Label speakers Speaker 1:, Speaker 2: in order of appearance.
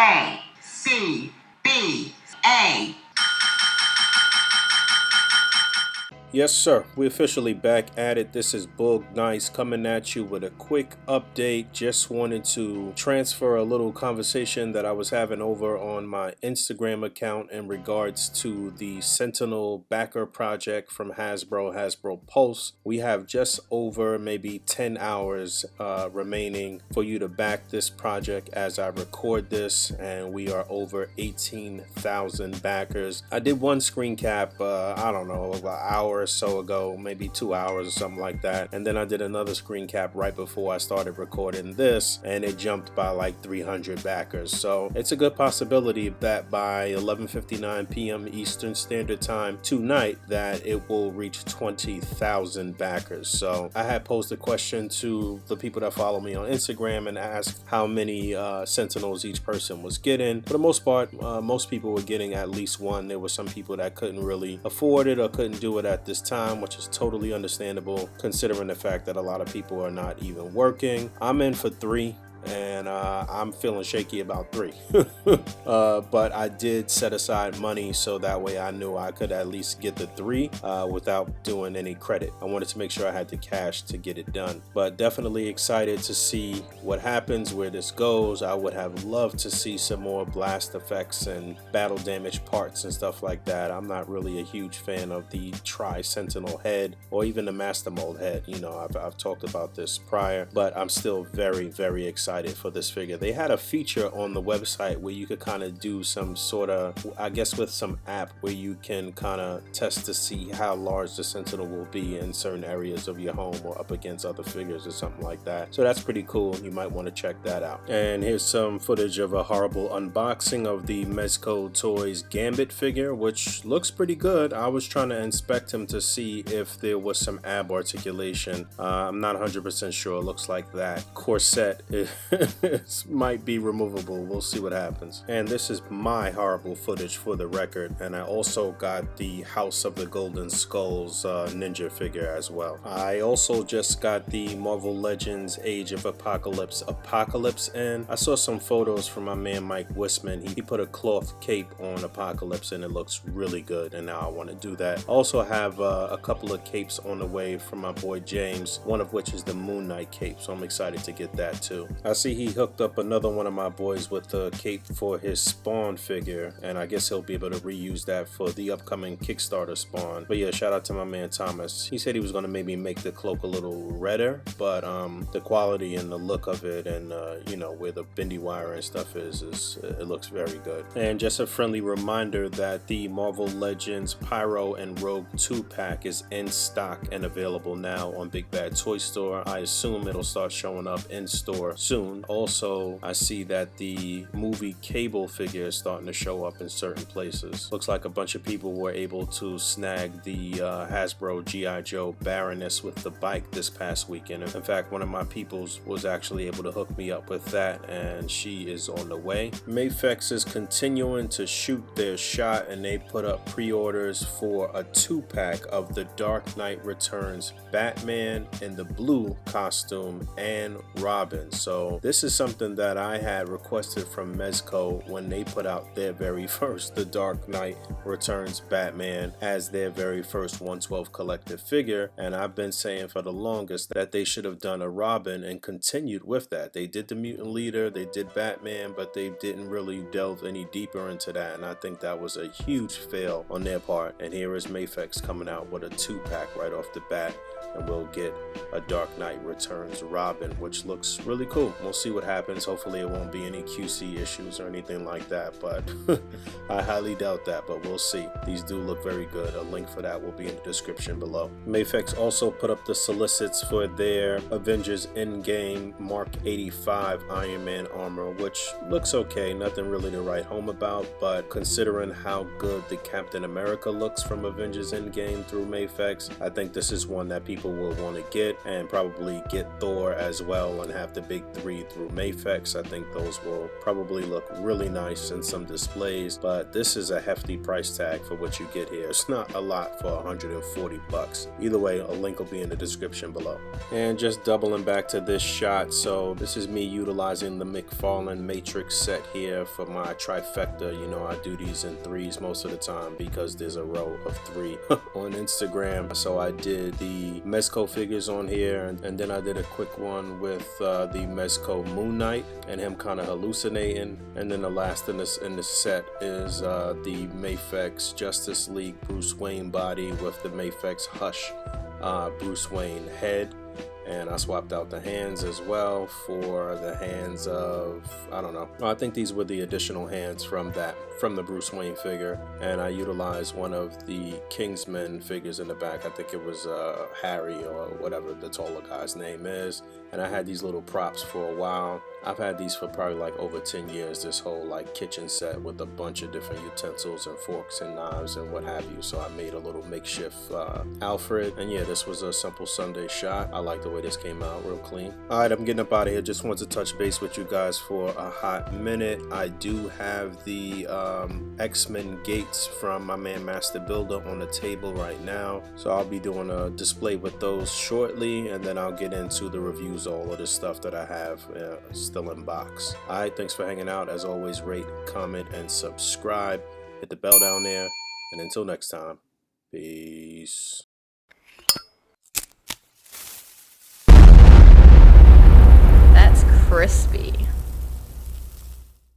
Speaker 1: A.C.B.A.
Speaker 2: Yes, sir. We're officially back at it. This is Boog Nice coming at you with a quick update. Just wanted to transfer a little conversation that I was having over on my Instagram account in regards to the Sentinel backer project from Hasbro Pulse. We have just over maybe 10 hours remaining for you to back this project as I record this, and we are over 18,000 backers. I did one screen cap, I don't know, about an hour or so ago, maybe 2 hours or something like that, and then I did another screen cap right before I started recording this, and it jumped by like 300 backers. So it's a good possibility that by 11:59 p.m. Eastern Standard Time tonight that it will reach 20,000 backers. So I had posed a question to the people that follow me on Instagram and asked how many Sentinels each person was getting. For the most part, most people were getting at least one. There were some people that couldn't really afford it or couldn't do it at this time, which is totally understandable considering the fact that a lot of people are not even working. I'm in for 3. And I'm feeling shaky about 3. But I did set aside money so that way I knew I could at least get the 3 without doing any credit. I wanted to make sure I had the cash to get it done. But definitely excited to see what happens, where this goes. I would have loved to see some more blast effects and battle damage parts and stuff like that. I'm not really a huge fan of the Sentinel head or even the Master Mold head. You know, I've talked about this prior, but I'm still very, very excited for this figure. They had a feature on the website where you could kind of do some sort of, I guess with some app where you can kind of test to see how large the Sentinel will be in certain areas of your home or up against other figures or something like that. So that's pretty cool. You might want to check that out. And here's some footage of a horrible unboxing of the Mezco Toys Gambit figure, which looks pretty good. I was trying to inspect him to see if there was some ab articulation. I'm not 100% sure. It looks like that corset might be removable. We'll see what happens. And this is my horrible footage for the record. And I also got the House of the Golden Skulls ninja figure as well. I also just got the Marvel Legends Age of Apocalypse in. I saw some photos from my man Mike Wisman. He put a cloth cape on Apocalypse and it looks really good, and now I want to do that. I also have a couple of capes on the way from my boy James, one of which is the Moon Knight cape, so I'm excited to get that too. I see he hooked up another one of my boys with the cape for his Spawn figure, and I guess he'll be able to reuse that for the upcoming Kickstarter Spawn. But yeah, shout out to my man Thomas. He said he was going to maybe make the cloak a little redder, but the quality and the look of it and you know, where the bendy wire and stuff is it looks very good. And just a friendly reminder that the Marvel Legends Pyro and Rogue 2-pack is in stock and available now on Big Bad Toy Store. I assume it'll start showing up in store soon. Also, I see that the movie Cable figure is starting to show up in certain places. Looks like a bunch of people were able to snag the Hasbro G.I. Joe Baroness with the bike this past weekend. In fact, one of my peoples was actually able to hook me up with that, and she is on the way. MAFEX is continuing to shoot their shot, and they put up pre-orders for a 2-pack of the Dark Knight Returns Batman in the blue costume and Robin. So this is something that I had requested from Mezco when they put out their very first The Dark Knight Returns Batman as their very first 112 collective figure, and I've been saying for the longest that they should have done a Robin and continued with that. They did the Mutant Leader, they did Batman, but they didn't really delve any deeper into that, and I think that was a huge fail on their part. And here is MAFEX coming out with a 2-pack right off the bat, and we'll get a Dark Knight Returns Robin, which looks really cool. We'll see what happens. Hopefully it won't be any QC issues or anything like that, but I highly doubt that, but we'll see. These do look very good. A link for that will be in the description below. MAFEX also put up the solicits for their Avengers Endgame Mark 85 Iron Man armor, which looks okay. Nothing really to write home about, but considering how good the Captain America looks from Avengers Endgame through MAFEX, I think this is one that people will want to get, and probably get Thor as well and have the big 3 through Mafex. I think those will probably look really nice in some displays, but this is a hefty price tag for what you get here. It's not a lot for 140 bucks. Either way, a link will be in the description below. And just doubling back to this shot, so this is me utilizing the McFarlane Matrix set here for my trifecta. You know, I do these in threes most of the time because there's a row of 3 on Instagram. So I did the Mezco figures on here, and then I did a quick one with the Mezco Moon Knight and him kind of hallucinating, and then the last in this set is the Mafex Justice League Bruce Wayne body with the Mafex Hush Bruce Wayne head. And I swapped out the hands as well for the hands of, I don't know, I think these were the additional hands from the Bruce Wayne figure. And I utilized one of the Kingsman figures in the back. I think it was Harry or whatever the taller guy's name is. And I had these little props for a while. I've had these for probably like over 10 years, this whole like kitchen set with a bunch of different utensils and forks and knives and what have you. So I made a little makeshift Alfred. And yeah, this was a simple Sunday shot. I like the way this came out, real clean. All right, I'm getting up out of here. Just wanted to touch base with you guys for a hot minute. I do have the X-Men Gates from my man Master Builder on the table right now. So I'll be doing a display with those shortly, and then I'll get into the reviews of all of this stuff that I have still in box. All right, thanks for hanging out. As always, rate, comment, and subscribe. Hit the bell down there. And until next time, peace.